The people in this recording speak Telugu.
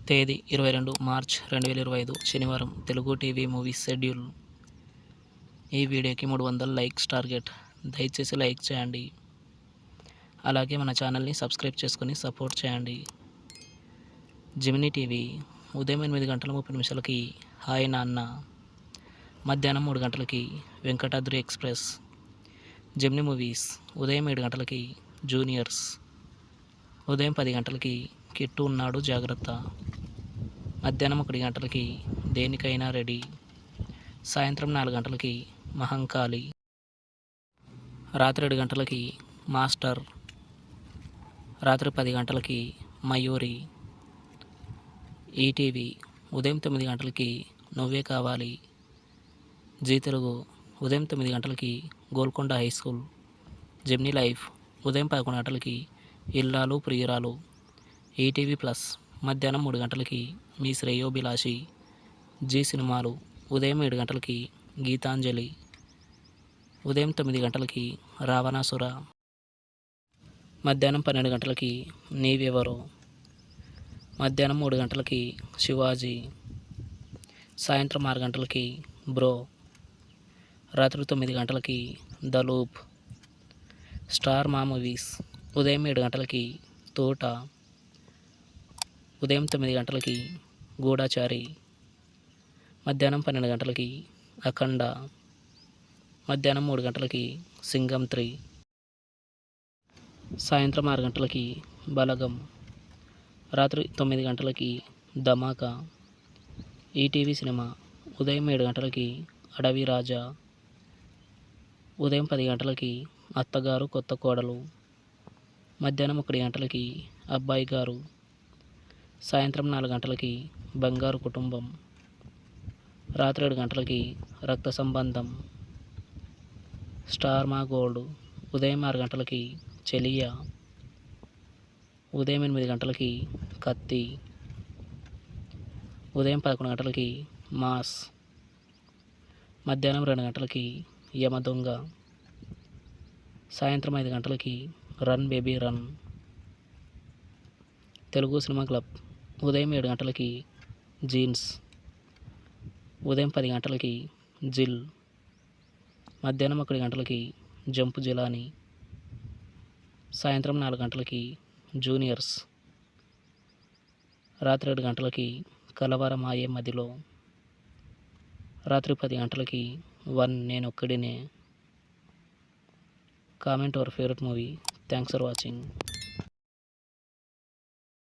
తేదీ 22 మార్చ్ 2025 శనివారం. Telugu TV movies schedule. ఈ వీడియోకి 300 లైక్స్ టార్గెట్. దయచేసి లైక్ చేయండి. అలాగే మన ఛానల్ని సబ్స్క్రైబ్ చేసుకొని సపోర్ట్ చేయండి. జెమినీ టీవీ ఉదయం 8:30 హాయ్ నాన్న. మధ్యాహ్నం 3 గంటలకి వెంకటాద్రి ఎక్స్ప్రెస్. జెమినీ మూవీస్ ఉదయం 7 గంటలకి జూనియర్స్. ఉదయం 10 గంటలకి కిట్టు ఉన్నాడు జాగ్రత్త. మధ్యాహ్నం 1 గంటలకి దేనికైనా రెడీ. సాయంత్రం 4 గంటలకి మహంకాళి. రాత్రి 7 గంటలకి మాస్టర్. రాత్రి 10 గంటలకి మయూరి. ఈటీవీ ఉదయం 9 గంటలకి నువ్వే కావాలి. జీ తెలుగు ఉదయం 9 గంటలకి Golconda high school. Gemini life ఉదయం 11 గంటలకి ఇల్లాలు ప్రియురాలు. ఈటీవీ ప్లస్ మధ్యాహ్నం 3 గంటలకి మీ శ్రేయోభిలాషి. జీ సినిమాలు ఉదయం 7 గంటలకి గీతాంజలి. ఉదయం 9 గంటలకి రావణాసుర. మధ్యాహ్నం 12 గంటలకి నీవెవరో. మధ్యాహ్నం 3 గంటలకి శివాజీ. సాయంత్రం 6 గంటలకి బ్రో. రాత్రి 9 గంటలకి ద లూప్. స్టార్ మా మూవీస్ ఉదయం 7 గంటలకి తోట. ఉదయం 9 గంటలకి గూఢచారి. మధ్యాహ్నం 12 గంటలకి అఖండ. మధ్యాహ్నం 3 గంటలకి సింగం 3. సాయంత్రం 6 గంటలకి బలగం. రాత్రి 9 గంటలకి ధమాకా. ఈటీవీ సినిమా ఉదయం 7 గంటలకి అడవి రాజా. ఉదయం 10 గంటలకి అత్తగారు కొత్త కోడలు. మధ్యాహ్నం 1 గంటలకి అబ్బాయి గారు. సాయంత్రం 4 గంటలకి బంగారు కుటుంబం. రాత్రి 7 గంటలకి రక్త సంబంధం. స్టార్ మా గోల్డ్ ఉదయం 6 గంటలకి చెలియా. ఉదయం 8 గంటలకి కత్తి. ఉదయం 11 గంటలకి మాస్. మధ్యాహ్నం 2 గంటలకి యమదొంగ. సాయంత్రం 5 గంటలకి run baby run. Telugu cinema club ఉదయం 7 గంటలకి జీన్స్. ఉదయం 10 గంటలకి జిల్. మధ్యాహ్నం 1 గంటలకి జంపు జిలాని. సాయంత్రం 4 గంటలకి జూనియర్స్. రాత్రి 7 గంటలకి కలవరమాయే మదిలో. రాత్రి 10 గంటలకి వన్ నేనొక్కడినే. Comment your favourite movie. Thanks for watching.